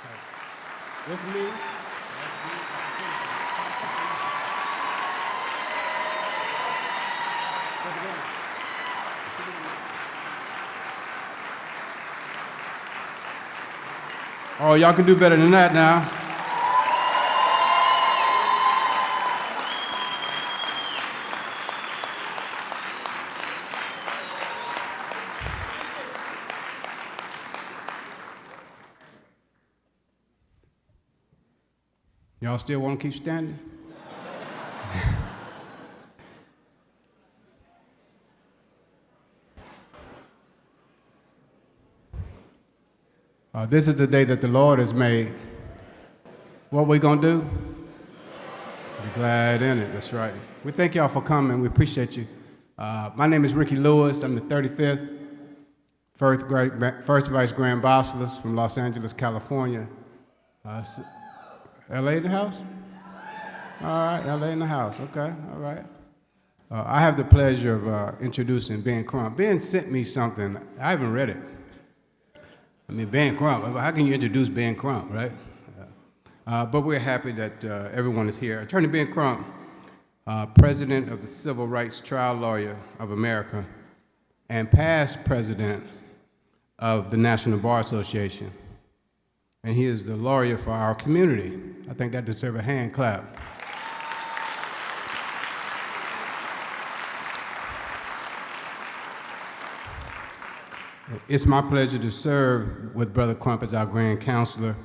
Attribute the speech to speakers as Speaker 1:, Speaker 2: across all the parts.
Speaker 1: So, with me, oh, y'all can do better than that now. Y'all still want to keep standing? This is the day that the Lord has made. What we gonna do? Be glad in it, that's right. We thank y'all for coming, we appreciate you. My name is Ricky Lewis, I'm the 35th First Vice Grand Basileus from Los Angeles, California. LA in the house? All right, LA in the house, okay, all right. I have the pleasure of introducing Ben Crump. Ben sent me something, I haven't read it. I mean, Ben Crump, how can you introduce Ben Crump, right? But we're happy that everyone is here. Attorney Ben Crump, President of the Civil Rights Trial Lawyer of America and past President of the National Bar Association. And he is the lawyer for our community. I think that deserves a hand clap. It's my pleasure to serve with Brother Crump as our Grand Counselor,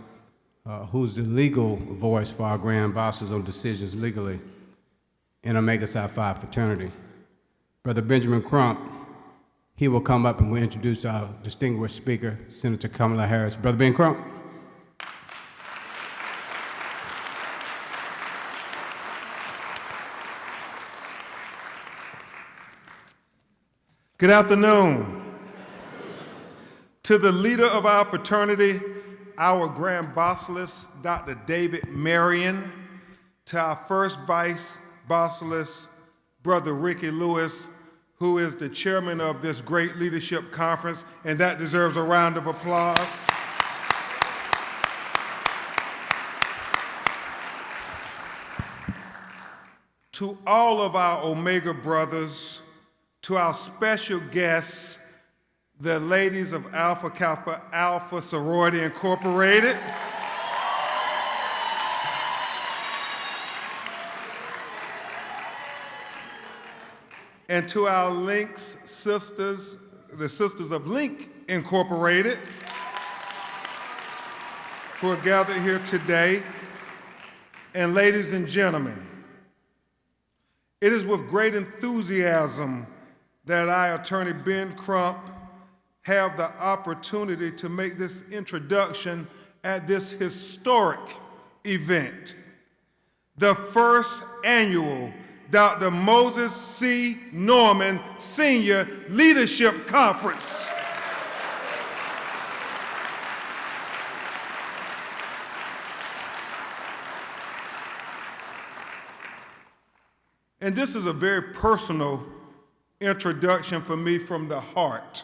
Speaker 1: who's the legal voice for our Grand Bosses on decisions legally in Omega Psi Phi Fraternity. Brother Benjamin Crump, he will come up and we'll introduce our distinguished speaker, Senator Kamala Harris. Brother Ben Crump.
Speaker 2: Good afternoon. To the leader of our fraternity, our Grand Basileus, Dr. David Marion, to our first Vice Basileus, Brother Ricky Lewis, who is the chairman of this great leadership conference, and that deserves a round of applause. To all of our Omega brothers, to our special guests, the ladies of Alpha Kappa Alpha Sorority Incorporated, and to our Links sisters, the Sisters of Link Incorporated, who are gathered here today, and ladies and gentlemen, it is with great enthusiasm that I, Attorney Ben Crump, have the opportunity to make this introduction at this historic event, the first annual Dr. Moses C. Norman Senior Leadership Conference. And this is a very personal introduction for me from the heart.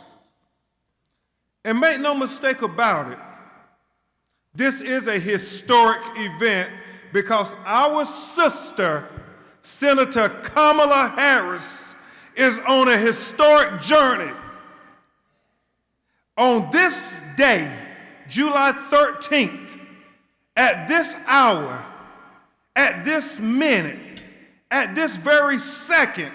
Speaker 2: And make no mistake about it, this is a historic event because our sister, Senator Kamala Harris, is on a historic journey. On this day, July 13th, at this hour, at this minute, at this very second,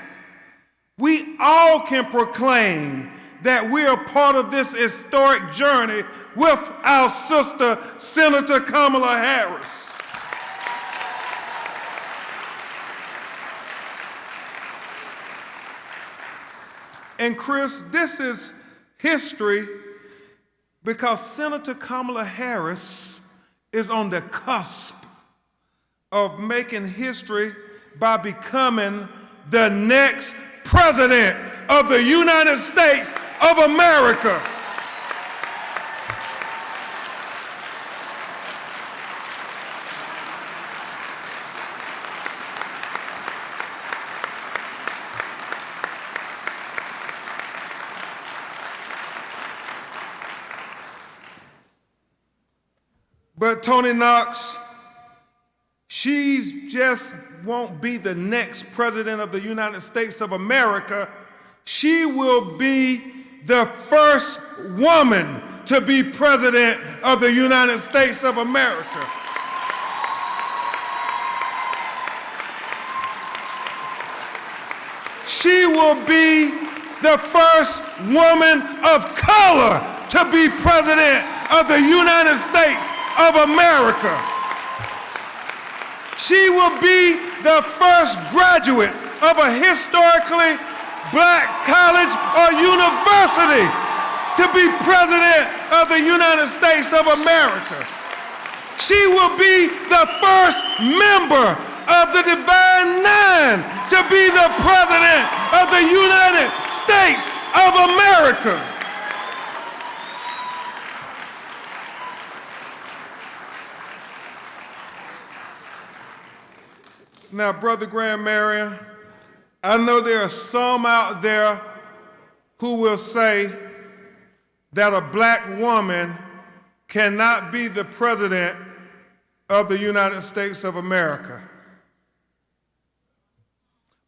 Speaker 2: we all can proclaim that we are part of this historic journey with our sister, Senator Kamala Harris. And Chris, this is history because Senator Kamala Harris is on the cusp of making history by becoming the next President of the United States of America. But Tony Knox, she just won't be the next president of the United States of America. She will be the first woman to be president of the United States of America. She will be the first woman of color to be president of the United States of America. She will be the first graduate of a historically black college or university to be president of the United States of America. She will be the first member of the Divine Nine to be the president of the United States of America. Now, Brother Graham Marion, I know there are some out there who will say that a black woman cannot be the president of the United States of America.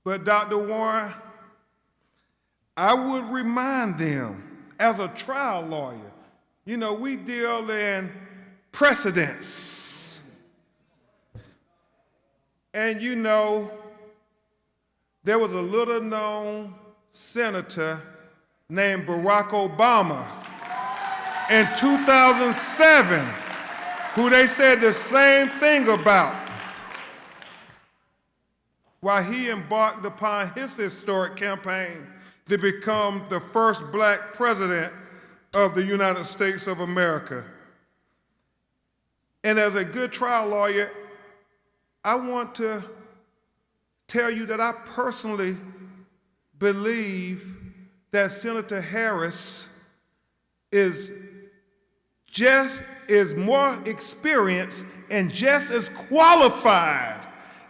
Speaker 2: But Dr. Warren, I would remind them as a trial lawyer, we deal in precedents. And there was a little known senator named Barack Obama in 2007 who they said the same thing about while he embarked upon his historic campaign to become the first black president of the United States of America. And as a good trial lawyer, I want to tell you that I personally believe that Senator Harris is more experienced and just as qualified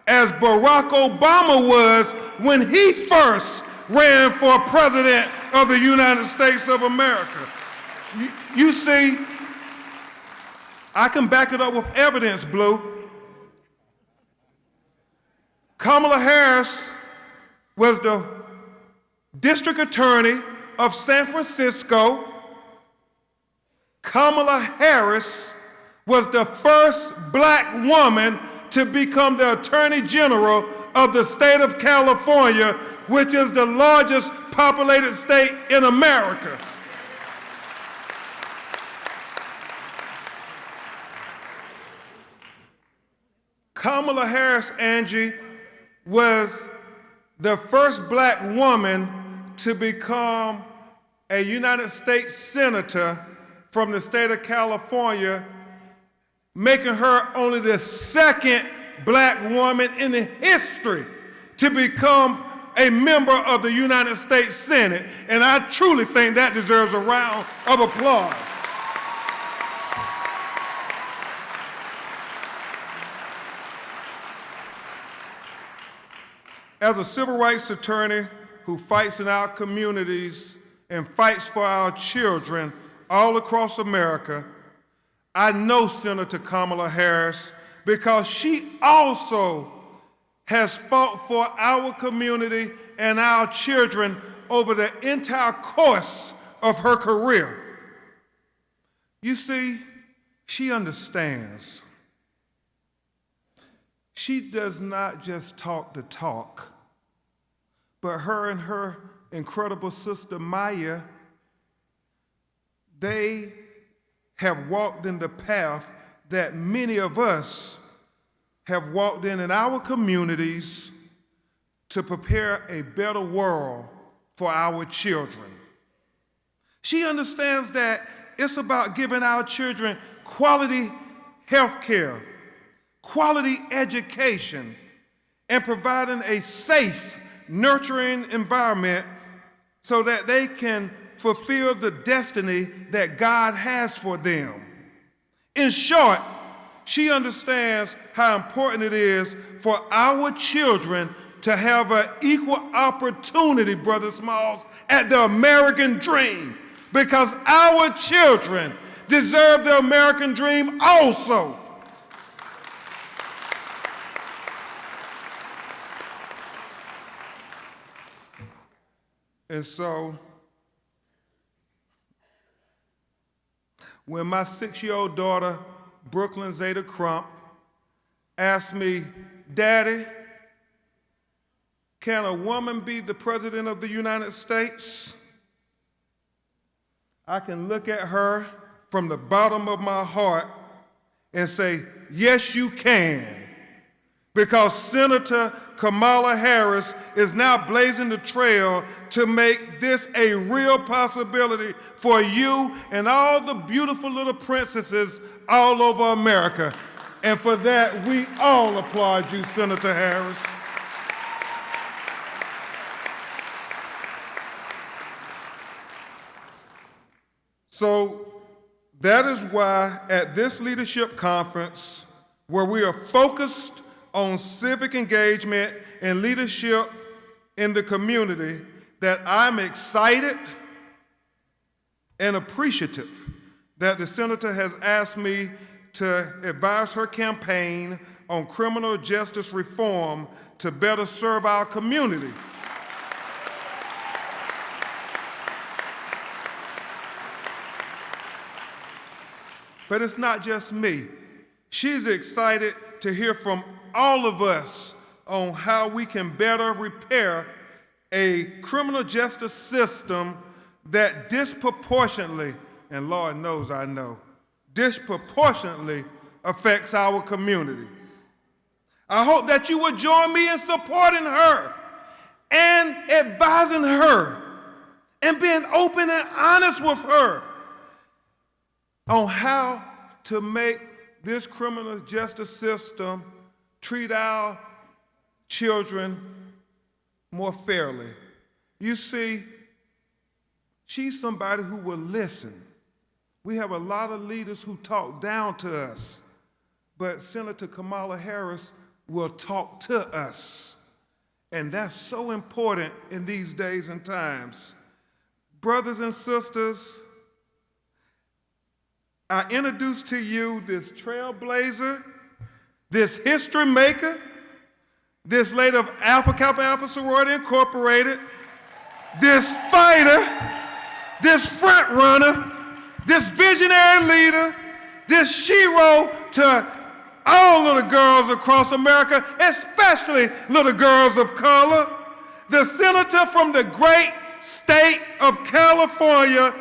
Speaker 2: as Barack Obama was when he first ran for president of the United States of America. You see, I can back it up with evidence, Blue. Kamala Harris was the district attorney of San Francisco. Kamala Harris was the first black woman to become the Attorney General of the state of California, which is the largest populated state in America. Kamala Harris, Angie, was the first black woman to become a United States Senator from the state of California, making her only the second black woman in the history to become a member of the United States Senate. And I truly think that deserves a round of applause. As a civil rights attorney who fights in our communities and fights for our children all across America, I know Senator Kamala Harris because she also has fought for our community and our children over the entire course of her career. You see, she understands. She does not just talk the talk, but her and her incredible sister Maya, they have walked in the path that many of us have walked in our communities to prepare a better world for our children. She understands that it's about giving our children quality health care, quality education, and providing a safe, nurturing environment so that they can fulfill the destiny that God has for them. In short, she understands how important it is for our children to have an equal opportunity, Brother Smalls, at the American dream, because our children deserve the American dream also. And so, when my 6-year-old daughter, Brooklyn Zeta Crump, asked me, "Daddy, can a woman be the President of the United States?" I can look at her from the bottom of my heart and say, yes, you can. Because Senator Kamala Harris is now blazing the trail to make this a real possibility for you and all the beautiful little princesses all over America. And for that, we all applaud you, Senator Harris. So that is why at this leadership conference, where we are focused on civic engagement and leadership in the community, that I'm excited and appreciative that the senator has asked me to advise her campaign on criminal justice reform to better serve our community. But it's not just me. She's excited to hear from all of us on how we can better repair a criminal justice system that disproportionately, and Lord knows I know, disproportionately affects our community. I hope that you will join me in supporting her and advising her and being open and honest with her on how to make this criminal justice system treat our children more fairly. You see, she's somebody who will listen. We have a lot of leaders who talk down to us, but Senator Kamala Harris will talk to us. And that's so important in these days and times. Brothers and sisters, I introduce to you this trailblazer, this history maker, this lady of Alpha Kappa Alpha Sorority Incorporated, this fighter, this front runner, this visionary leader, this shero to all little girls across America, especially little girls of color, the senator from the great state of California,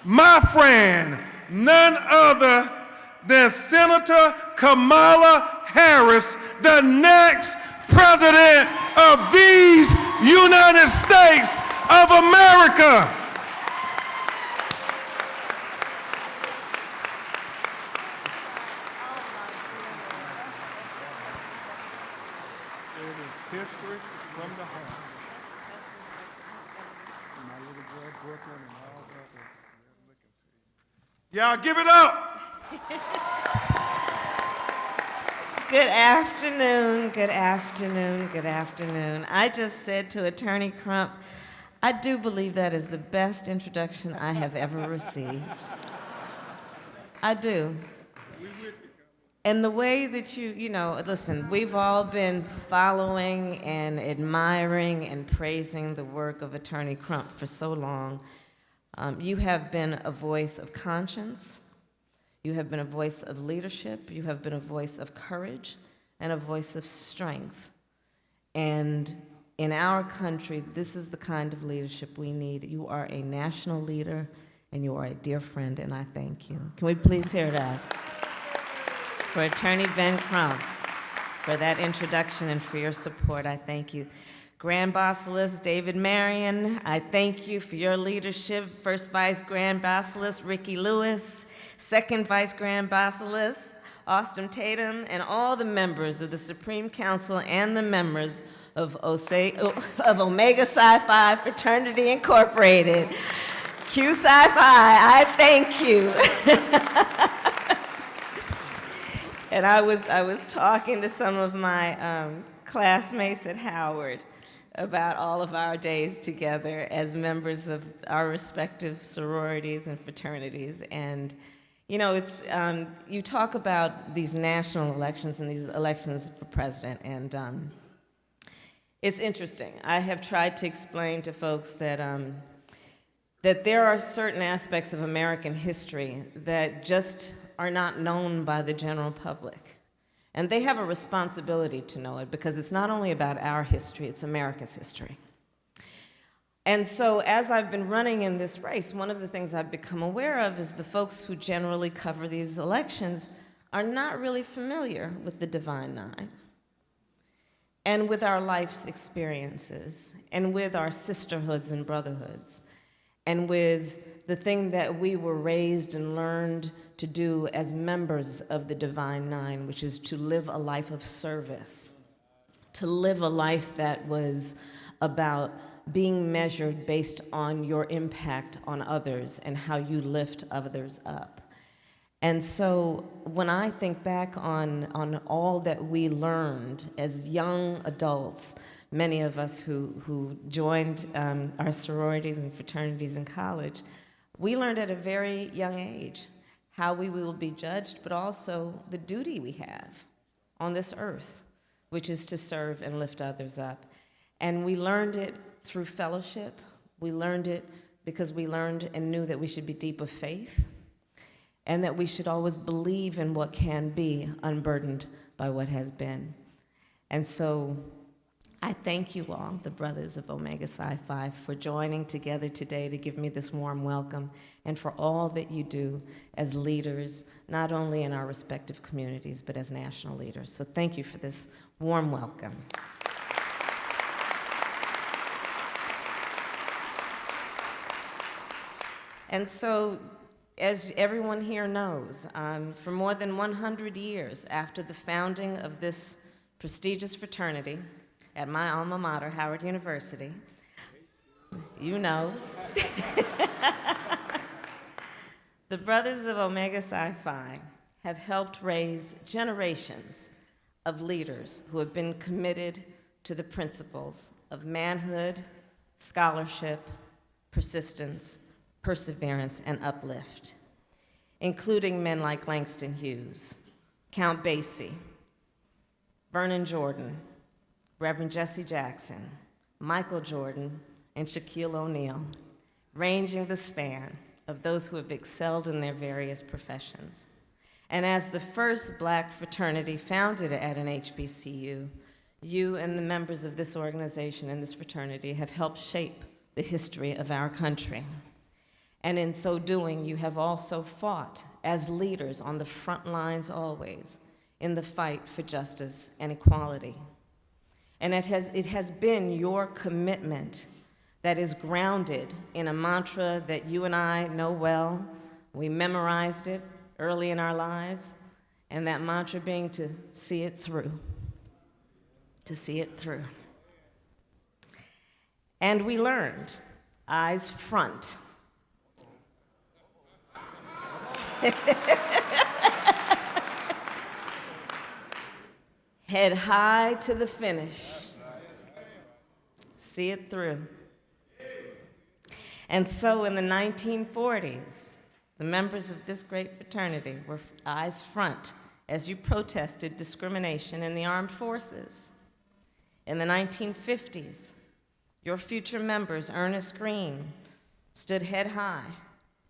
Speaker 2: my friend, none other than Senator Kamala Harris, the next president of these United States of America. It is history from the heart. My little girl Brooklyn and all others. Y'all give it up.
Speaker 3: Good afternoon, good afternoon, good afternoon. I just said to Attorney Crump, I do believe that is the best introduction I have ever received. I do. And the way that you know, listen, we've all been following and admiring and praising the work of Attorney Crump for so long. You have been a voice of conscience. You have been a voice of leadership. You have been a voice of courage and a voice of strength. And in our country, this is the kind of leadership we need. You are a national leader, and you are a dear friend, and I thank you. Can we please hear that? For Attorney Ben Crump, for that introduction and for your support, I thank you. Grand Basilisk David Marion, I thank you for your leadership. First Vice Grand Basilisk Ricky Lewis, Second Vice Grand Basilisk Austin Tatum, and all the members of the Supreme Council and the members of Omega Psi Phi Fraternity Incorporated. Q Psi Phi, I thank you. And I was talking to some of my classmates at Howard about all of our days together as members of our respective sororities and fraternities. And, you know, it's, you talk about these national elections and these elections for president, and it's interesting. I have tried to explain to folks that, that there are certain aspects of American history that just are not known by the general public. And they have a responsibility to know it because it's not only about our history, it's America's history. And so as I've been running in this race, one of the things I've become aware of is the folks who generally cover these elections are not really familiar with the Divine Nine and with our life's experiences and with our sisterhoods and brotherhoods and with the thing that we were raised and learned to do as members of the Divine Nine, which is to live a life of service, to live a life that was about being measured based on your impact on others and how you lift others up. And so when I think back on all that we learned as young adults, many of us who joined our sororities and fraternities in college, we learned at a very young age how we will be judged, but also the duty we have on this earth, which is to serve and lift others up. And we learned it through fellowship. We learned it because we learned and knew that we should be deep of faith and that we should always believe in what can be, unburdened by what has been. And so I thank you all, the brothers of Omega Psi Phi, for joining together today to give me this warm welcome, and for all that you do as leaders, not only in our respective communities, but as national leaders. So thank you for this warm welcome. And so, as everyone here knows, for more than 100 years after the founding of this prestigious fraternity, at my alma mater, Howard University, you know, the Brothers of Omega Psi Phi have helped raise generations of leaders who have been committed to the principles of manhood, scholarship, persistence, perseverance, and uplift, including men like Langston Hughes, Count Basie, Vernon Jordan, Reverend Jesse Jackson, Michael Jordan, and Shaquille O'Neal, ranging the span of those who have excelled in their various professions. And as the first Black fraternity founded at an HBCU, you and the members of this organization and this fraternity have helped shape the history of our country. And in so doing, you have also fought as leaders on the front lines always in the fight for justice and equality. And it has been your commitment that is grounded in a mantra that you and I know well. We memorized it early in our lives, and that mantra being to see it through, to see it through. And we learned, eyes front. Head high to the finish. See it through. And so in the 1940s, the members of this great fraternity were eyes front as you protested discrimination in the armed forces. In the 1950s, your future members, Ernest Green, stood head high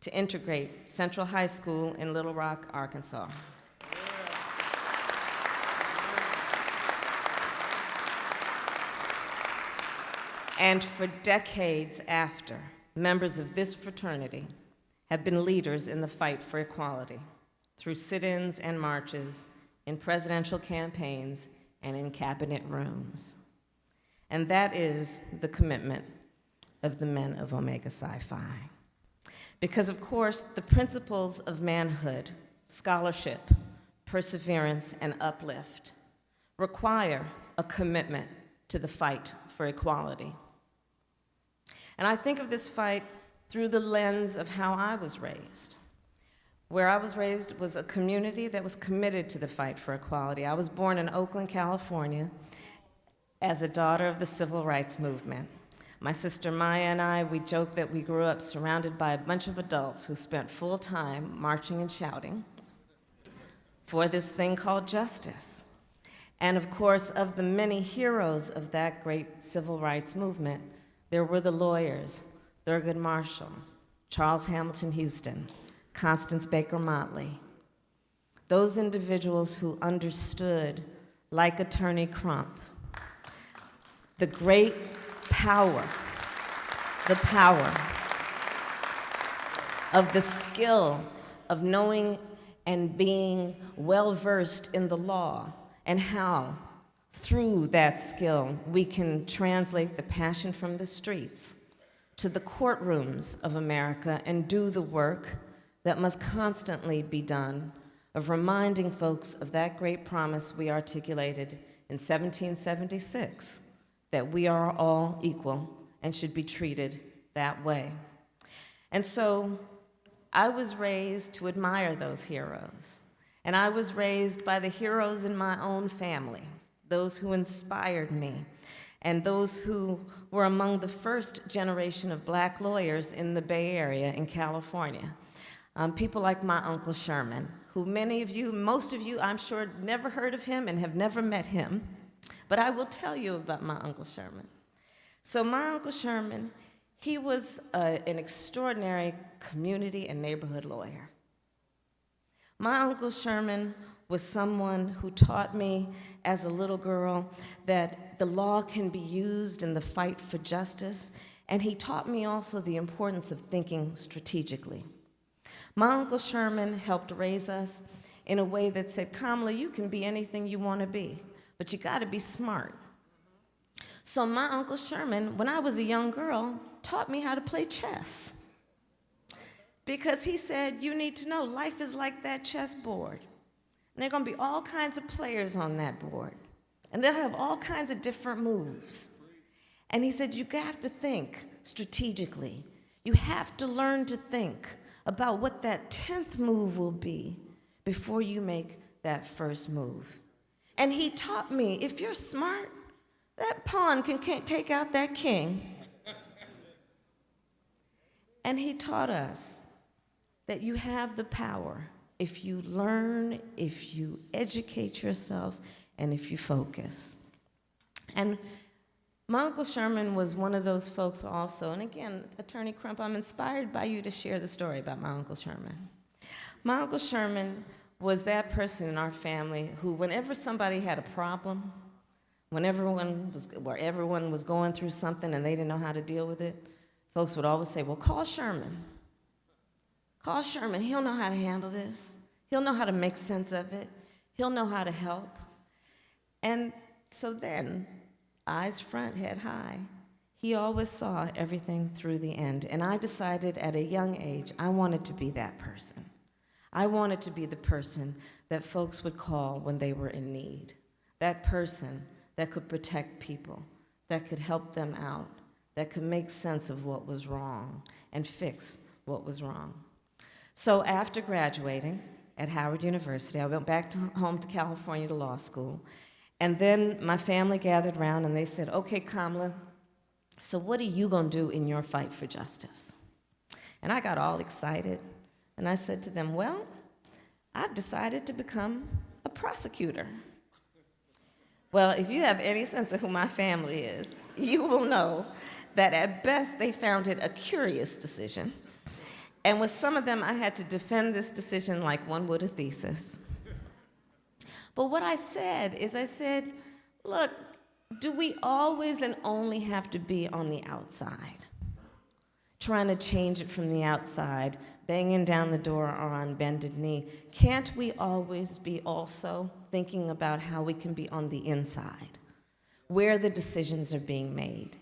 Speaker 3: to integrate Central High School in Little Rock, Arkansas. And for decades after, members of this fraternity have been leaders in the fight for equality through sit-ins and marches, in presidential campaigns, and in cabinet rooms. And that is the commitment of the men of Omega Psi Phi. Because, of course, the principles of manhood, scholarship, perseverance, and uplift require a commitment to the fight for equality. And I think of this fight through the lens of how I was raised. Where I was raised was a community that was committed to the fight for equality. I was born in Oakland, California, as a daughter of the civil rights movement. My sister Maya and I, we joke that we grew up surrounded by a bunch of adults who spent full time marching and shouting for this thing called justice. And of course, of the many heroes of that great civil rights movement, there were the lawyers, Thurgood Marshall, Charles Hamilton Houston, Constance Baker Motley, those individuals who understood, like Attorney Crump, the great power, the power of the skill of knowing and being well-versed in the law, and how, through that skill, we can translate the passion from the streets to the courtrooms of America and do the work that must constantly be done of reminding folks of that great promise we articulated in 1776, that we are all equal and should be treated that way. And so I was raised to admire those heroes. And I was raised by the heroes in my own family, those who inspired me, and those who were among the first generation of black lawyers in the Bay Area in California. People like my Uncle Sherman, who many of you, most of you, I'm sure, never heard of him and have never met him. But I will tell you about my Uncle Sherman. So my Uncle Sherman, he was an extraordinary community and neighborhood lawyer. My Uncle Sherman was someone who taught me as a little girl that the law can be used in the fight for justice, and he taught me also the importance of thinking strategically. My Uncle Sherman helped raise us in a way that said, Kamala, you can be anything you want to be, but you got to be smart. So my Uncle Sherman, when I was a young girl, taught me how to play chess. Because he said, you need to know life is like that chessboard. And there are going to be all kinds of players on that board. And they'll have all kinds of different moves. And he said, you have to think strategically. You have to learn to think about what that 10th move will be before you make that first move. And he taught me, if you're smart, that pawn can't take out that king. And he taught us that you have the power if you learn, if you educate yourself, and if you focus. And my Uncle Sherman was one of those folks also. And again, Attorney Crump, I'm inspired by you to share the story about my Uncle Sherman. My Uncle Sherman was that person in our family who, whenever somebody had a problem, when everyone was going through something and they didn't know how to deal with it, folks would always say, well, call Sherman. Call Sherman. He'll know how to handle this. He'll know how to make sense of it. He'll know how to help. And so then, eyes front, head high, he always saw everything through the end. And I decided at a young age, I wanted to be that person. I wanted to be the person that folks would call when they were in need. That person that could protect people, that could help them out, that could make sense of what was wrong and fix what was wrong. So after graduating at Howard University, I went back home to California to law school. And then my family gathered around and they said, okay, Kamala, so what are you going to do in your fight for justice? And I got all excited. And I said to them, well, I've decided to become a prosecutor. Well, if you have any sense of who my family is, you will know that at best they found it a curious decision. And with some of them, I had to defend this decision like one would a thesis. But what I said is, look, do we always and only have to be on the outside, trying to change it from the outside, banging down the door or on bended knee? Can't we always be also thinking about how we can be on the inside, where the decisions are being made,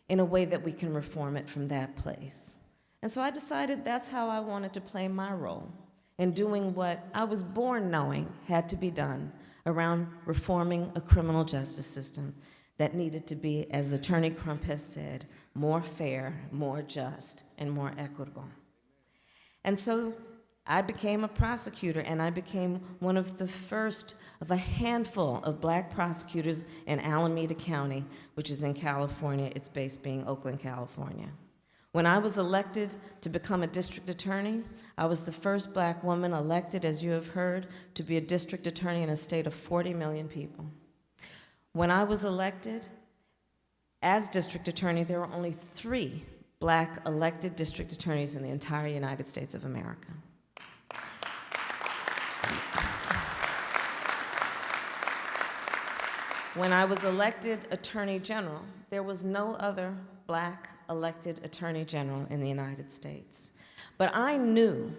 Speaker 3: in a way that we can reform it from that place? And so I decided that's how I wanted to play my role in doing what I was born knowing had to be done around reforming a criminal justice system that needed to be, as Attorney Crump has said, more fair, more just, and more equitable. And so I became a prosecutor, and I became one of the first of a handful of black prosecutors in Alameda County, which is in California, its base being Oakland, California. When I was elected to become a district attorney, I was the first black woman elected, as you have heard, to be a district attorney in a state of 40 million people. When I was elected as district attorney, there were only 3 black elected district attorneys in the entire United States of America. When I was elected Attorney General, there was no other black elected Attorney General in the United States. But I knew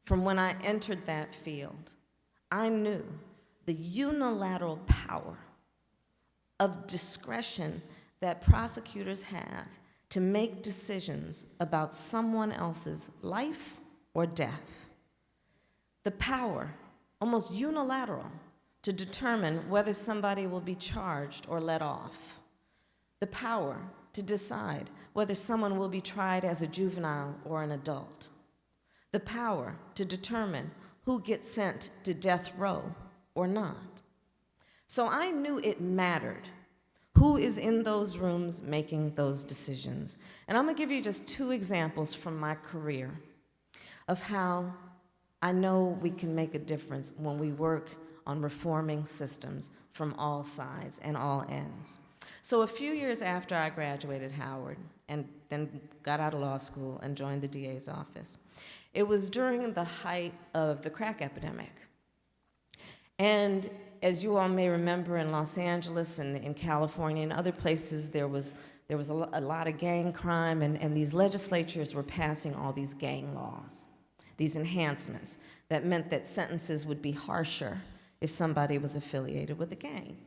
Speaker 3: from when I entered that field, I knew the unilateral power of discretion that prosecutors have to make decisions about someone else's life or death. The power, almost unilateral, to determine whether somebody will be charged or let off. The power to decide whether someone will be tried as a juvenile or an adult. The power to determine who gets sent to death row or not. So I knew it mattered who is in those rooms making those decisions. And I'm gonna give you just 2 examples from my career of how I know we can make a difference when we work on reforming systems from all sides and all ends. So a few years after I graduated Howard and then got out of law school and joined the DA's office, it was during the height of the crack epidemic. And as you all may remember, in Los Angeles and in California and other places, there was a lot of gang crime, and these legislatures were passing all these gang laws, these enhancements that meant that sentences would be harsher if somebody was affiliated with a gang.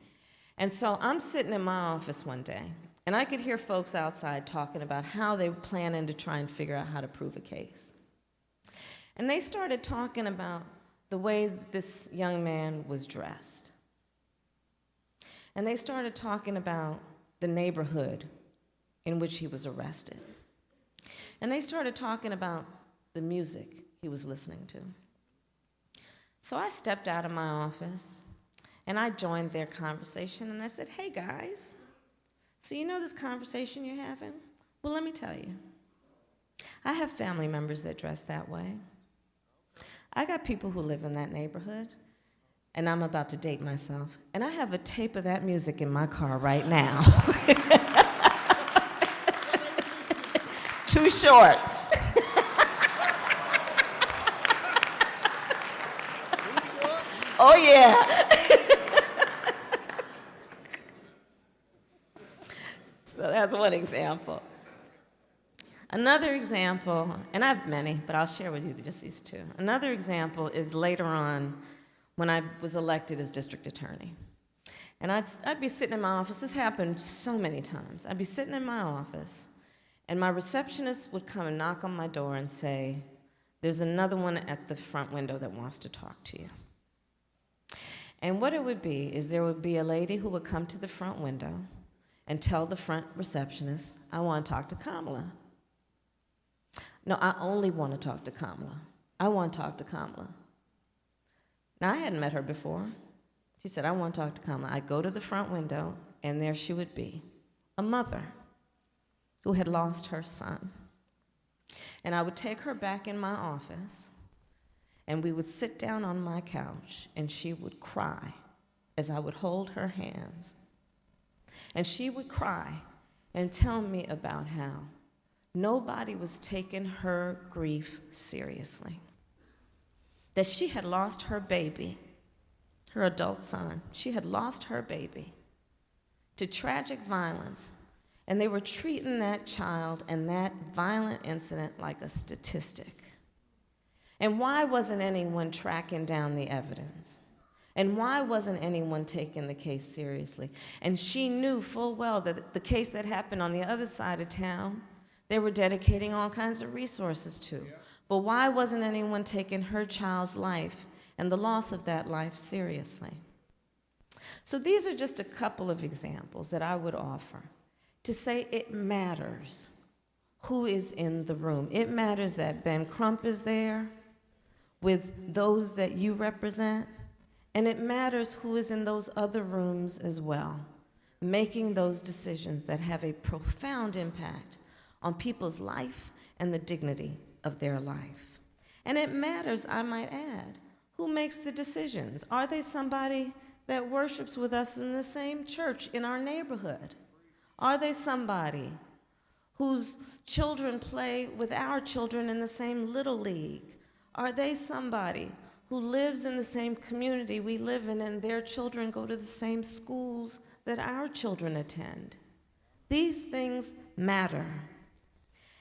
Speaker 3: And so I'm sitting in my office one day, and I could hear folks outside talking about how they were planning to try and figure out how to prove a case. And they started talking about the way this young man was dressed. And they started talking about the neighborhood in which he was arrested. And they started talking about the music he was listening to. So I stepped out of my office, and I joined their conversation, and I said, hey, guys, so you know this conversation you're having? Well, let me tell you. I have family members that dress that way. I got people who live in that neighborhood, and I'm about to date myself, and I have a tape of that music in my car right now. Too short. Oh, yeah. So that's one example. Another example, and I have many, but I'll share with you just these 2. Another example is later on when I was elected as district attorney. And I'd be sitting in my office. This happened so many times. I'd be sitting in my office, and my receptionist would come and knock on my door and say, there's another one at the front window that wants to talk to you. And what it would be is there would be a lady who would come to the front window and tell the front receptionist, I want to talk to Kamala. No, I only want to talk to Kamala. I want to talk to Kamala. Now, I hadn't met her before. She said, I want to talk to Kamala. I'd go to the front window, and there she would be, a mother who had lost her son. And I would take her back in my office, and we would sit down on my couch, and she would cry as I would hold her hands. And she would cry and tell me about how nobody was taking her grief seriously. That she had lost her baby, her adult son. She had lost her baby to tragic violence, and they were treating that child and that violent incident like a statistic. And why wasn't anyone tracking down the evidence? And why wasn't anyone taking the case seriously? And she knew full well that the case that happened on the other side of town, they were dedicating all kinds of resources to. But why wasn't anyone taking her child's life and the loss of that life seriously? So these are just a couple of examples that I would offer to say it matters who is in the room. It matters that Ben Crump is there. with those that you represent, and it matters who is in those other rooms as well, making those decisions that have a profound impact on people's life and the dignity of their life. And it matters, I might add, who makes the decisions. Are they somebody that worships with us in the same church in our neighborhood? Are they somebody whose children play with our children in the same little league? Are they somebody who lives in the same community we live in and their children go to the same schools that our children attend? These things matter.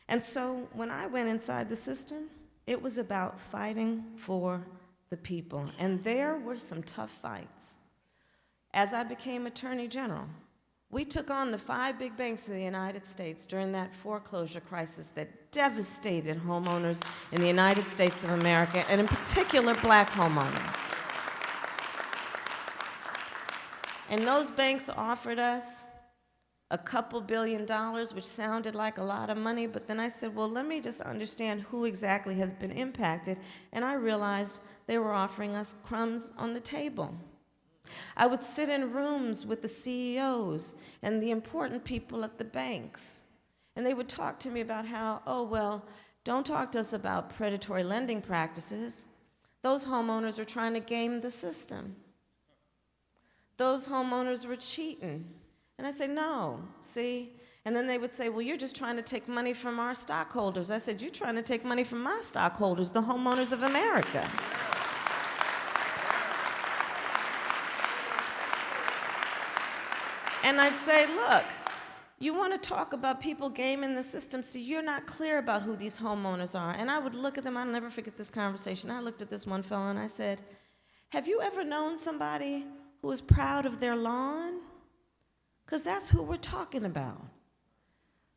Speaker 3: And so when I went inside the system, it was about fighting for the people. And there were some tough fights. As I became Attorney General, we took on the 5 big banks of the United States during that foreclosure crisis that devastated homeowners in the United States of America, and in particular, black homeowners. And those banks offered us a couple $2 billion, which sounded like a lot of money, but then I said, well, let me just understand who exactly has been impacted, and I realized they were offering us crumbs on the table. I would sit in rooms with the CEOs and the important people at the banks, and they would talk to me about how, oh, well, don't talk to us about predatory lending practices. Those homeowners are trying to game the system. Those homeowners were cheating. And I say, no, see? And then they would say, well, you're just trying to take money from our stockholders. I said, you're trying to take money from my stockholders, the homeowners of America. And I'd say, look, you want to talk about people gaming the system, so you're not clear about who these homeowners are. And I would look at them, I'll never forget this conversation. I looked at this one fellow and I said, have you ever known somebody who is proud of their lawn? Because that's who we're talking about.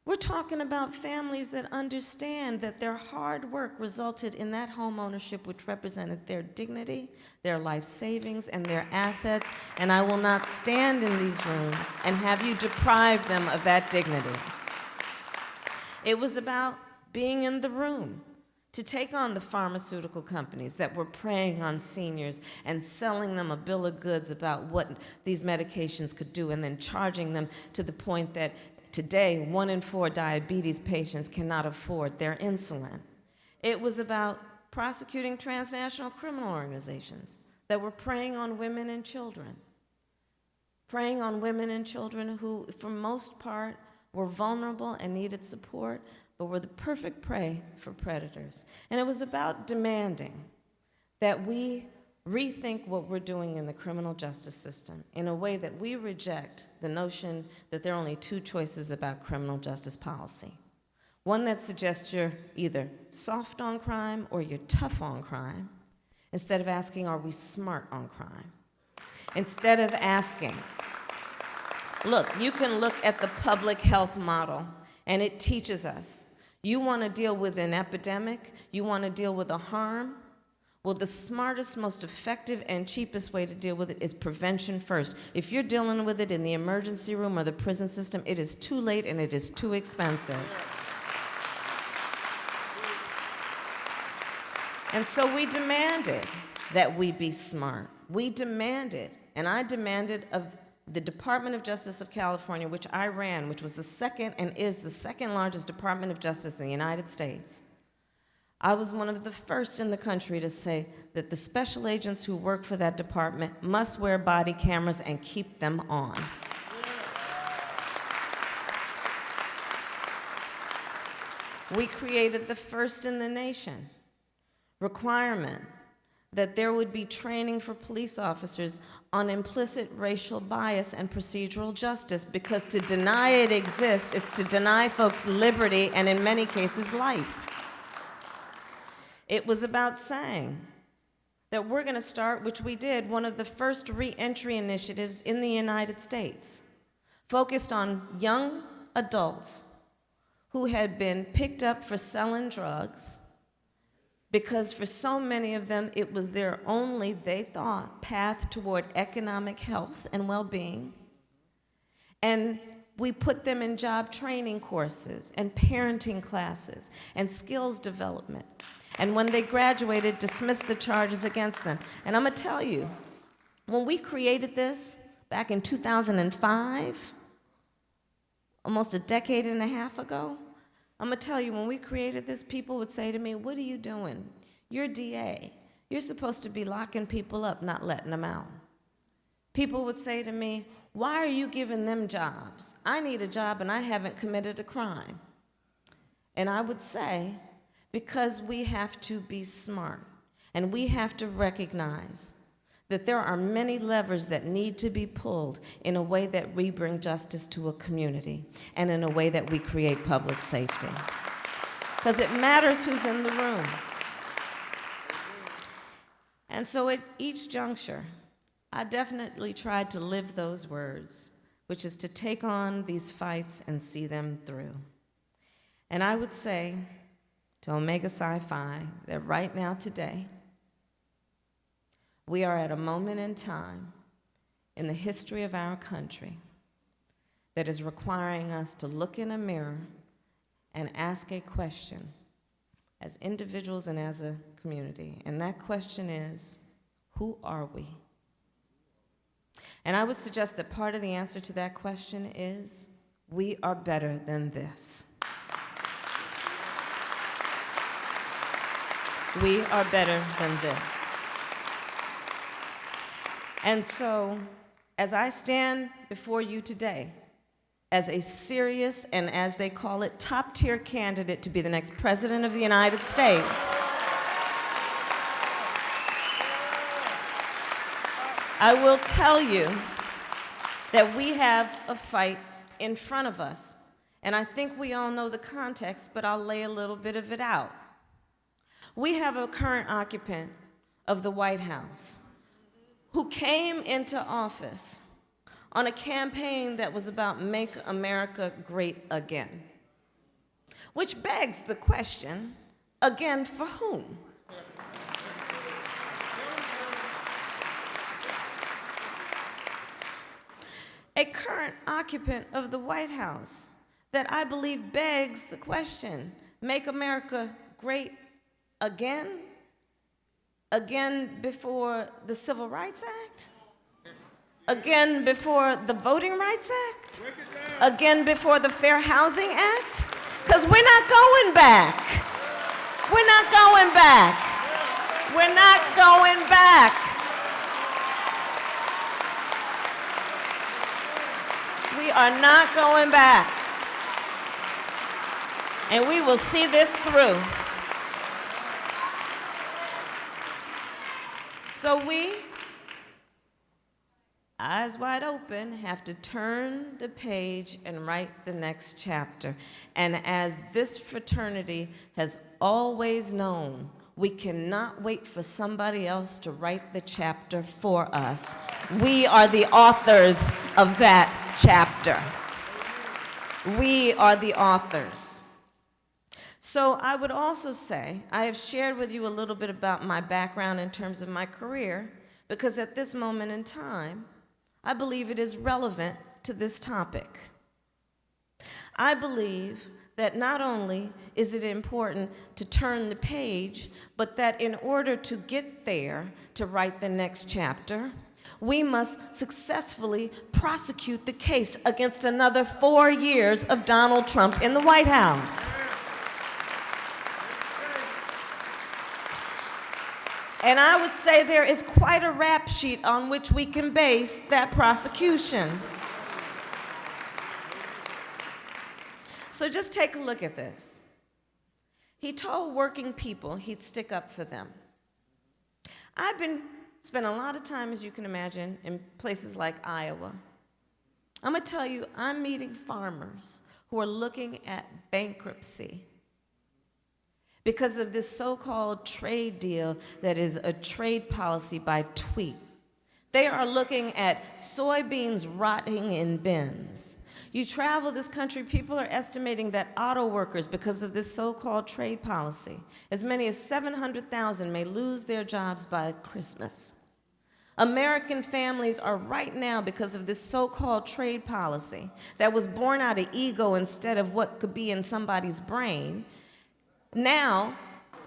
Speaker 3: We're talking about families that understand that their hard work resulted in that home ownership, which represented their dignity, their life savings, and their assets, and I will not stand in these rooms and have you deprive them of that dignity. It was about being in the room to take on the pharmaceutical companies that were preying on seniors and selling them a bill of goods about what these medications could do, and then charging them to the point that today 1 in 4 diabetes patients cannot afford their insulin. It was about prosecuting transnational criminal organizations that were preying on women and children, who, for most part, were vulnerable and needed support, but were the perfect prey for predators. And it was about demanding that we rethink what we're doing in the criminal justice system in a way that we reject the notion that there are only 2 choices about criminal justice policy. One that suggests you're either soft on crime or you're tough on crime, instead of asking, are we smart on crime? Instead of asking, look, you can look at the public health model, and it teaches us, you want to deal with an epidemic, you want to deal with a harm. Well, the smartest, most effective, and cheapest way to deal with it is prevention first. If you're dealing with it in the emergency room or the prison system, it is too late and it is too expensive. And so we demanded that we be smart. We demanded, and I demanded of the Department of Justice of California, which I ran, which was the second and is the second largest Department of Justice in the United States. I was one of the first in the country to say that the special agents who work for that department must wear body cameras and keep them on. We created the first in the nation requirement that there would be training for police officers on implicit racial bias and procedural justice, because to deny it exists is to deny folks liberty and, in many cases, life. It was about saying that we're going to start, which we did, one of the first re-entry initiatives in the United States, focused on young adults who had been picked up for selling drugs, because for so many of them, it was their only, they thought, path toward economic health and well-being. And we put them in job training courses and parenting classes and skills development. And when they graduated, dismissed the charges against them. And I'm going to tell you, when we created this back in 2005, almost a decade and a half ago, I'm going to tell you, when we created this, people would say to me, "What are you doing? You're DA. You're supposed to be locking people up, not letting them out." People would say to me, "Why are you giving them jobs? I need a job and I haven't committed a crime." And I would say, because we have to be smart and we have to recognize that there are many levers that need to be pulled in a way that we bring justice to a community and in a way that we create public safety. Because it matters who's in the room. And so at each juncture, I definitely tried to live those words, which is to take on these fights and see them through. And I would say to Omega Psi Phi that right now, today, we are at a moment in time in the history of our country that is requiring us to look in a mirror and ask a question as individuals and as a community. And that question is, who are we? And I would suggest that part of the answer to that question is, we are better than this. We are better than this. And so, as I stand before you today, as a serious and, as they call it, top-tier candidate to be the next president of the United States, I will tell you that we have a fight in front of us. And I think we all know the context, but I'll lay a little bit of it out. We have a current occupant of the White House who came into office on a campaign that was about Make America Great Again, which begs the question, again for whom? A current occupant of the White House that I believe begs the question, Make America Great Again? Again before the Civil Rights Act? Again before the Voting Rights Act? Again before the Fair Housing Act? Because we're not going back. We're not going back. We're not going back. We are not going back. And we will see this through. So we, eyes wide open, have to turn the page and write the next chapter. And as this fraternity has always known, we cannot wait for somebody else to write the chapter for us. We are the authors of that chapter. We are the authors. So I would also say, I have shared with you a little bit about my background in terms of my career, because at this moment in time, I believe it is relevant to this topic. I believe that not only is it important to turn the page, but that in order to get there, to write the next chapter, we must successfully prosecute the case against another 4 years of Donald Trump in the White House. And I would say there is quite a rap sheet on which we can base that prosecution. So just take a look at this. He told working people he'd stick up for them. I've spent a lot of time, as you can imagine, in places like Iowa. I'm gonna tell you, I'm meeting farmers who are looking at bankruptcy because of this so-called trade deal that is a trade policy by tweet. They are looking at soybeans rotting in bins. You travel this country, people are estimating that auto workers, because of this so-called trade policy, as many as 700,000 may lose their jobs by Christmas. American families are right now, because of this so-called trade policy that was born out of ego instead of what could be in somebody's brain, now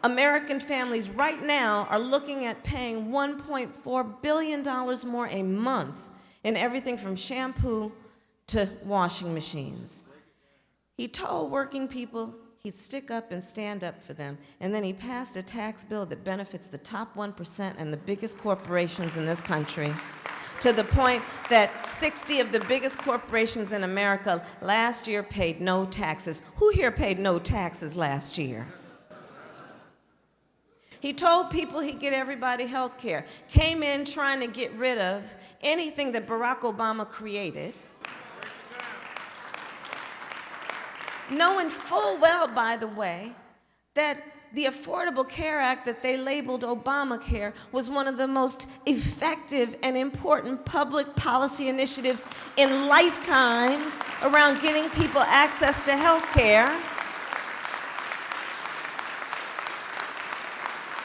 Speaker 3: American families right now are looking at paying $1.4 billion more a month in everything from shampoo to washing machines. He told working people he'd stick up and stand up for them, and then he passed a tax bill that benefits the top 1% and the biggest corporations in this country, to the point that 60 of the biggest corporations in America last year paid no taxes. Who here paid no taxes last year? He told people he'd get everybody health care, came in trying to get rid of anything that Barack Obama created, knowing full well, by the way, that the Affordable Care Act that they labeled Obamacare was one of the most effective and important public policy initiatives in lifetimes around getting people access to health care.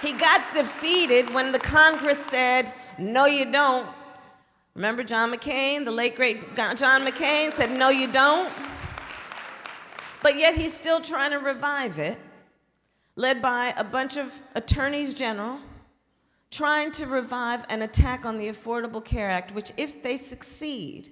Speaker 3: He got defeated when the Congress said, no, you don't. Remember John McCain, the late great John McCain said, no, you don't. But yet he's still trying to revive it, led by a bunch of attorneys general, trying to revive an attack on the Affordable Care Act, which, if they succeed,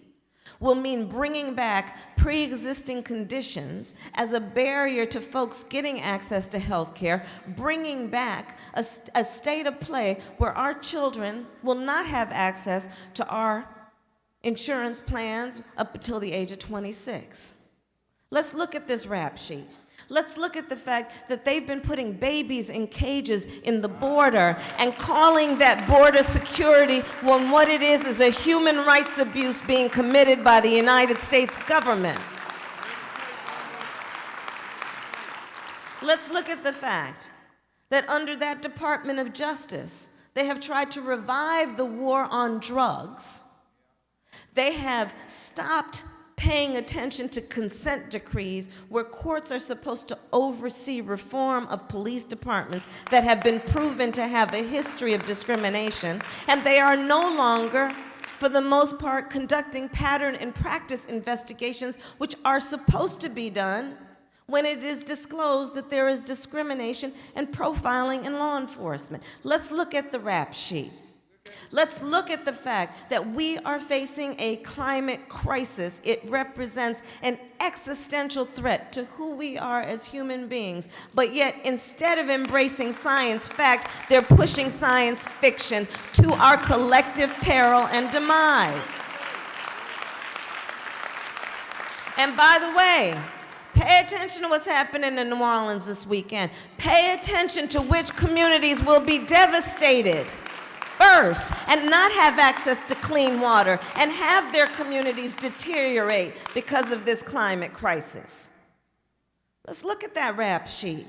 Speaker 3: will mean bringing back pre-existing conditions as a barrier to folks getting access to health care, bringing back a state of play where our children will not have access to our insurance plans up until the age of 26. Let's look at this rap sheet. Let's look at the fact that they've been putting babies in cages in the border and calling that border security when what it is a human rights abuse being committed by the United States government. Let's look at the fact that under that Department of Justice, they have tried to revive the war on drugs. They have stopped paying attention to consent decrees where courts are supposed to oversee reform of police departments that have been proven to have a history of discrimination, and they are no longer, for the most part, conducting pattern and practice investigations, which are supposed to be done when it is disclosed that there is discrimination and profiling in law enforcement. Let's look at the rap sheet. Let's look at the fact that we are facing a climate crisis. It represents an existential threat to who we are as human beings. But yet, instead of embracing science fact, they're pushing science fiction to our collective peril and demise. And by the way, pay attention to what's happening in New Orleans this weekend. Pay attention to which communities will be devastated first and not have access to clean water and have their communities deteriorate because of this climate crisis. Let's look at that rap sheet.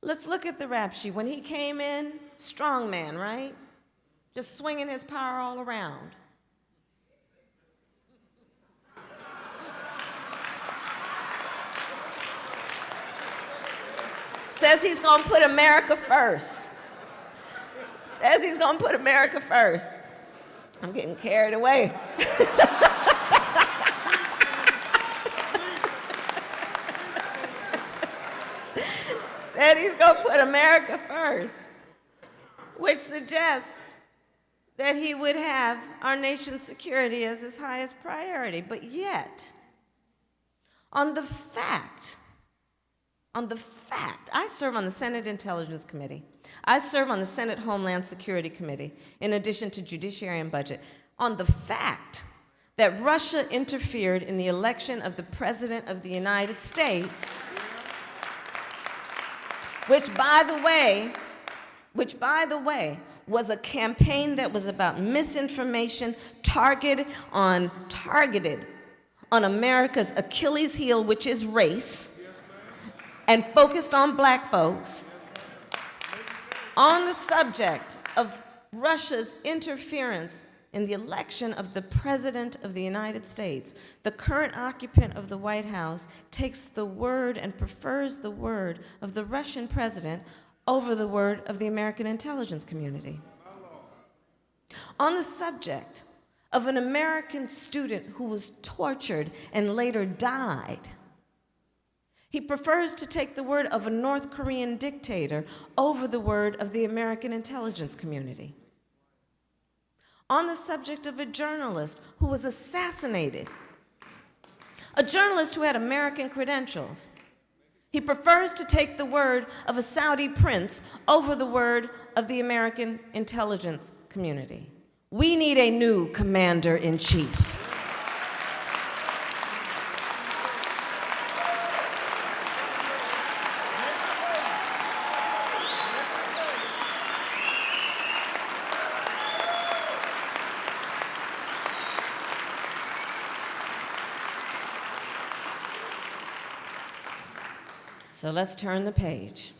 Speaker 3: Let's look at the rap sheet. When he came in, strong man, right? Just swinging his power all around. Says he's going to put America first. Says he's going to put America first. I'm getting carried away. Said he's going to put America first, which suggests that he would have our nation's security as his highest priority. But yet, on the fact, I serve on the Senate Intelligence Committee. I serve on the Senate Homeland Security Committee, in addition to Judiciary and Budget, on the fact that Russia interfered in the election of the President of the United States, which, by the way, was a campaign that was about misinformation targeted on America's Achilles heel, which is race, and focused on black folks, on the subject of Russia's interference in the election of the President of the United States. The current occupant of the White House takes the word and prefers the word of the Russian president over the word of the American intelligence community. On the subject of an American student who was tortured and later died, He prefers to take the word of a North Korean dictator over the word of the American intelligence community. On the subject of a journalist who was assassinated, a journalist who had American credentials, he prefers to take the word of a Saudi prince over the word of the American intelligence community. We need a new commander-in-chief. So let's turn the page.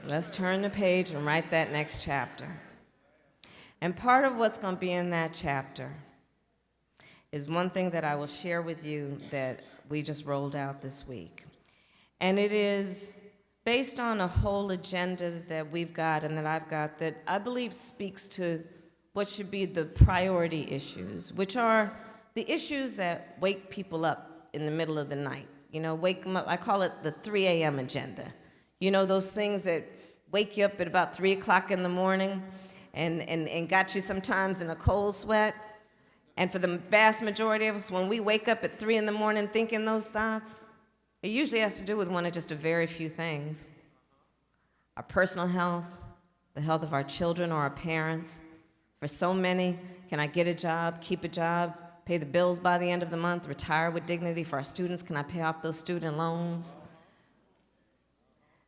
Speaker 3: Let's turn the page and write that next chapter. And part of what's going to be in that chapter is one thing that I will share with you that we just rolled out this week. And it is based on a whole agenda that we've got and that I've got that I believe speaks to what should be the priority issues, which are the issues that wake people up in the middle of the night. You know, wake them up. I call it the 3 a.m. agenda. You know, those things that wake you up at about 3 o'clock in the morning and got you sometimes in a cold sweat. And for the vast majority of us, when we wake up at 3 in the morning thinking those thoughts, it usually has to do with one of just a very few things. Our personal health, the health of our children or our parents. For so many, can I get a job, keep a job, pay the bills by the end of the month, retire with dignity? For our students, can I pay off those student loans?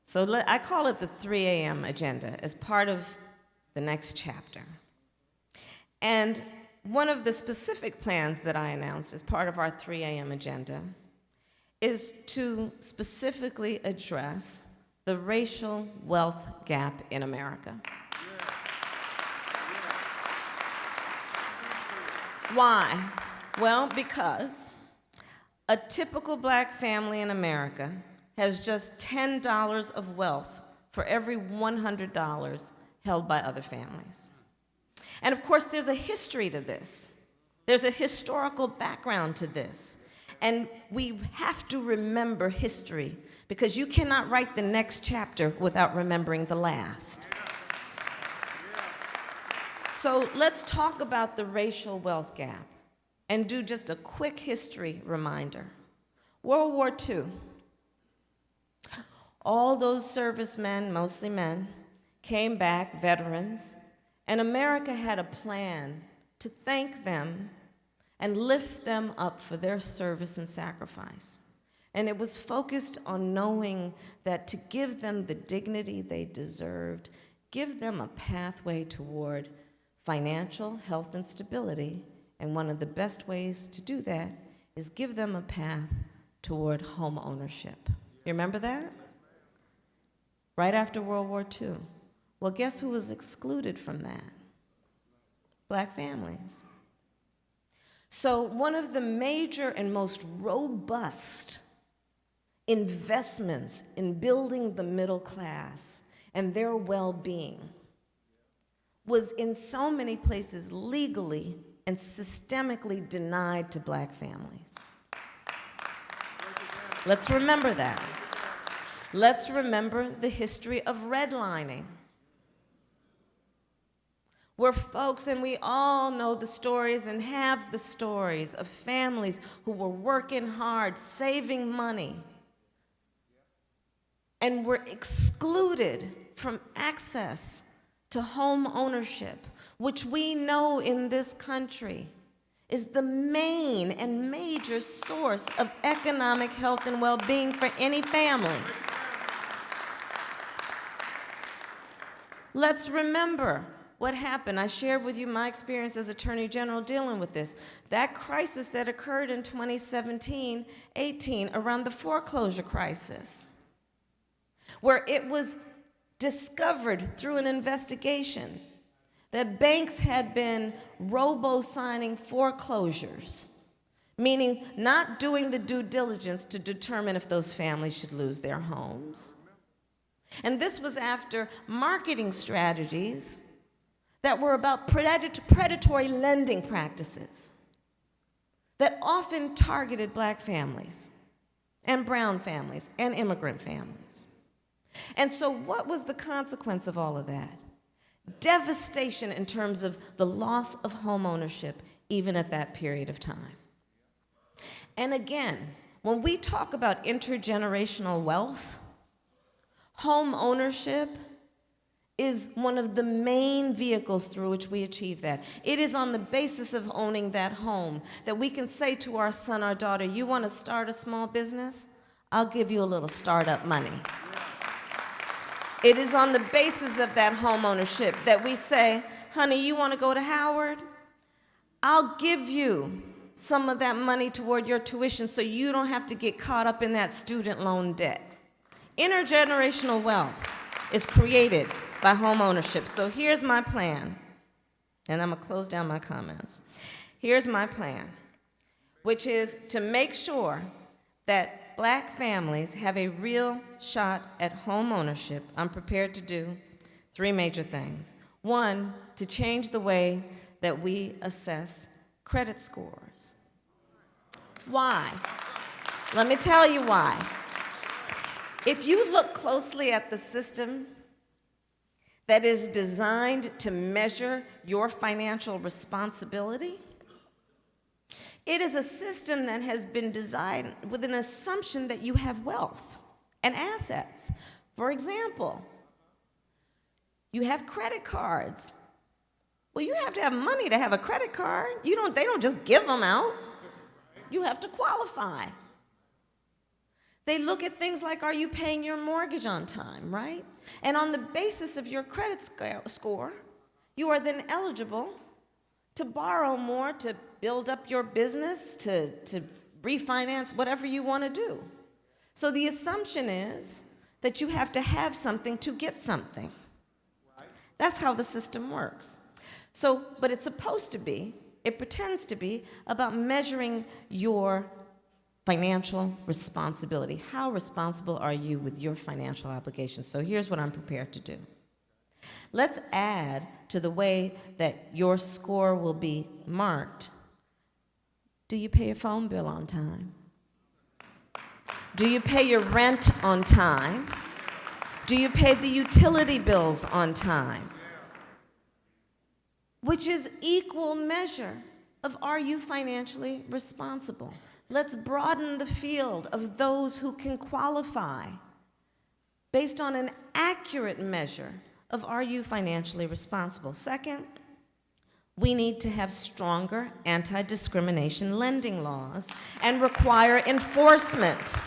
Speaker 3: So I call it the 3 a.m. agenda as part of the next chapter. And one of the specific plans that I announced as part of our 3 a.m. agenda is to specifically address the racial wealth gap in America. Why? Well, because a typical black family in America has just $10 of wealth for every $100 held by other families. And of course, there's a history to this. There's a historical background to this. And we have to remember history because you cannot write the next chapter without remembering the last. So let's talk about the racial wealth gap and do just a quick history reminder. World War II. All those servicemen, mostly men, came back, veterans, and America had a plan to thank them and lift them up for their service and sacrifice. And it was focused on knowing that to give them the dignity they deserved, give them a pathway toward financial health and stability, and one of the best ways to do that is give them a path toward home ownership. You remember that? Right after World War II. Well, guess who was excluded from that? Black families. So one of the major and most robust investments in building the middle class and their well-being was in so many places legally and systemically denied to black families. Let's remember that. Let's remember the history of redlining, where folks, and we all know the stories and have the stories of families who were working hard, saving money, and were excluded from access to home ownership, which we know in this country is the main and major source of economic health and well-being for any family. Let's remember what happened. I shared with you my experience as Attorney General dealing with this. That crisis that occurred in 2017-18 around the foreclosure crisis, where it was discovered through an investigation that banks had been robo-signing foreclosures, meaning not doing the due diligence to determine if those families should lose their homes. And this was after marketing strategies that were about predatory lending practices that often targeted black families and brown families and immigrant families. And so what was the consequence of all of that? Devastation in terms of the loss of home ownership, even at that period of time. And again, when we talk about intergenerational wealth, home ownership is one of the main vehicles through which we achieve that. It is on the basis of owning that home that we can say to our son or daughter, you want to start a small business? I'll give you a little startup money. It is on the basis of that home ownership that we say, honey, you want to go to Howard? I'll give you some of that money toward your tuition so you don't have to get caught up in that student loan debt. Intergenerational wealth is created by home ownership. So here's my plan, and I'm going to close down my comments. Here's my plan, which is to make sure that black families have a real shot at home ownership. I'm prepared to do 3 major things. 1, to change the way that we assess credit scores. Why? Let me tell you why. If you look closely at the system that is designed to measure your financial responsibility, it is a system that has been designed with an assumption that you have wealth and assets. For example, you have credit cards. Well, you have to have money to have a credit card. They don't just give them out. You have to qualify. They look at things like, are you paying your mortgage on time, right? And on the basis of your credit score, you are then eligible to borrow more, to build up your business, to refinance whatever you want to do. So the assumption is that you have to have something to get something. That's how the system works. So, but it's supposed to be, it pretends to be, about measuring your financial responsibility. How responsible are you with your financial obligations? So here's what I'm prepared to do. Let's add to the way that your score will be marked. Do you pay your phone bill on time? Do you pay your rent on time? Do you pay the utility bills on time? Which is equal measure of, are you financially responsible? Let's broaden the field of those who can qualify based on an accurate measure of, are you financially responsible? Second, we need to have stronger anti-discrimination lending laws and require enforcement,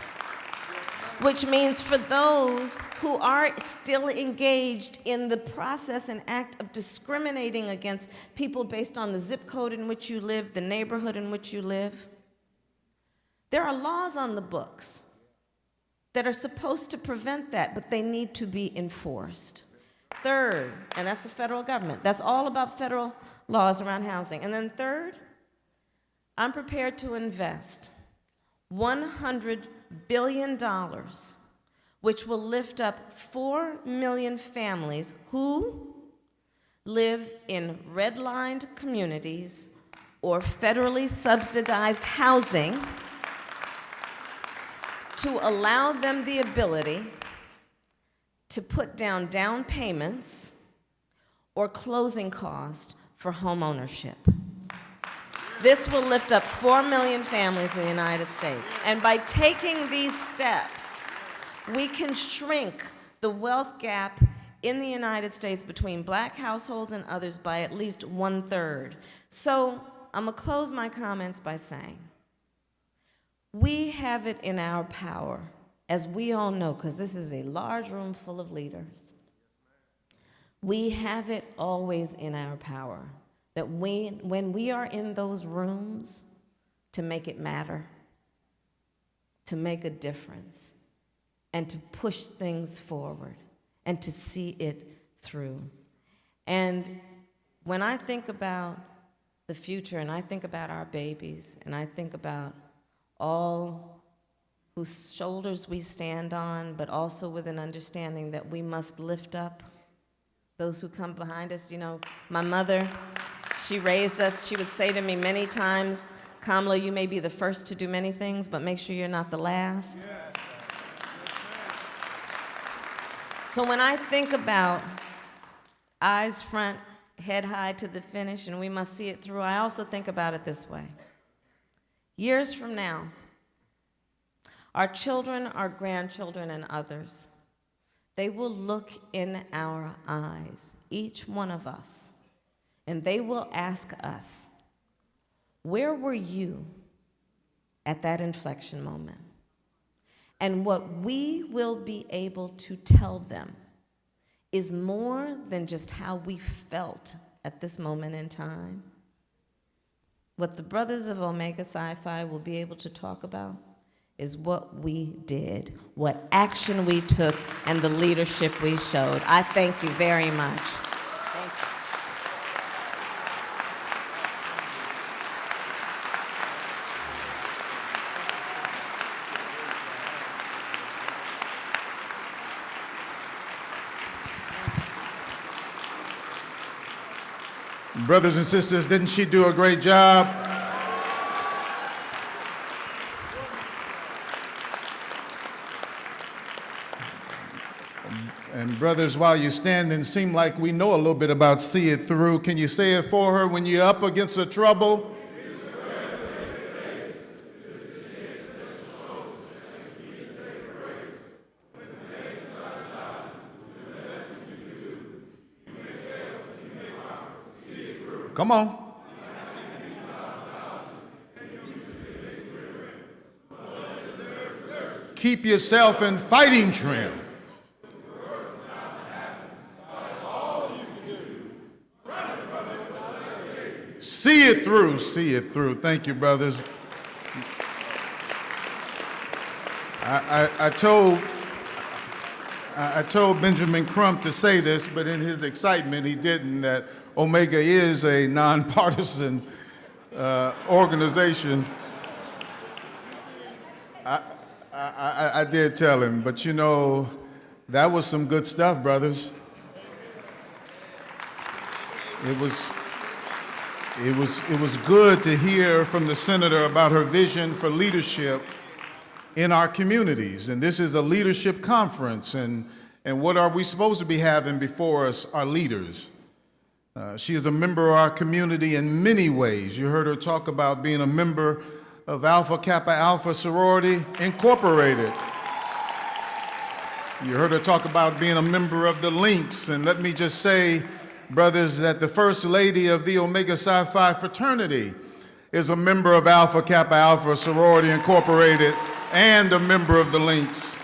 Speaker 3: which means for those who are still engaged in the process and act of discriminating against people based on the zip code in which you live, the neighborhood in which you live, there are laws on the books that are supposed to prevent that, but they need to be enforced. Third, and that's the federal government. That's all about federal laws around housing. And then third, I'm prepared to invest $100 billion, which will lift up 4 million families who live in redlined communities or federally subsidized housing, to allow them the ability to put down payments or closing costs for home ownership. This will lift up 4 million families in the United States. And by taking these steps, we can shrink the wealth gap in the United States between black households and others by at least 1/3. So I'm gonna close my comments by saying, we have it in our power, as we all know, because this is a large room full of leaders. We have it always in our power that when we are in those rooms, to make it matter, to make a difference, and to push things forward, and to see it through. And when I think about the future, and I think about our babies, and I think about all whose shoulders we stand on, but also with an understanding that we must lift up those who come behind us. You know, my mother, she raised us. She would say to me many times, Kamala, you may be the first to do many things, but make sure you're not the last. So when I think about eyes front, head high to the finish, and we must see it through, I also think about it this way. Years from now, our children, our grandchildren, and others, they will look in our eyes, each one of us, and they will ask us, where were you at that inflection moment? And what we will be able to tell them is more than just how we felt at this moment in time. What the brothers of Omega Psi Phi will be able to talk about is what we did, what action we took, and the leadership we showed. I thank you very much. Thank you.
Speaker 4: Brothers and sisters, didn't she do a great job? And brothers, while you're standing, seem like we know a little bit about see it through. Can you say it for her? When you're up against the trouble, come on. Keep yourself in fighting trim. See it through, see it through. Thank you, brothers. I told Benjamin Crump to say this, but in his excitement, he didn't, that Omega is a nonpartisan organization. I did tell him, but you know, that was some good stuff, brothers. It was good to hear from the senator about her vision for leadership in our communities. And this is a leadership conference, and what are we supposed to be having before us? Our leaders. She is a member of our community in many ways. You heard her talk about being a member of Alpha Kappa Alpha Sorority Incorporated. You heard her talk about being a member of the Links, and let me just say, brothers, that the First Lady of the Omega Psi Phi Fraternity is a member of Alpha Kappa Alpha Sorority Incorporated and a member of the Links.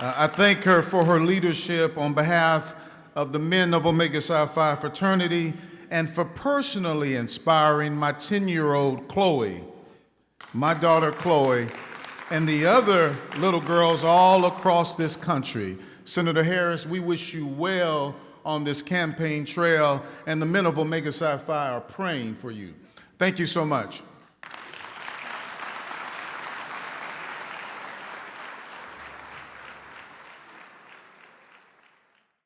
Speaker 4: I thank her for her leadership on behalf of the men of Omega Psi Phi Fraternity and for personally inspiring my 10-year-old Chloe, my daughter Chloe, and the other little girls all across this country. Senator Harris, we wish you well on this campaign trail, and the men of Omega Psi Phi are praying for you. Thank you so much.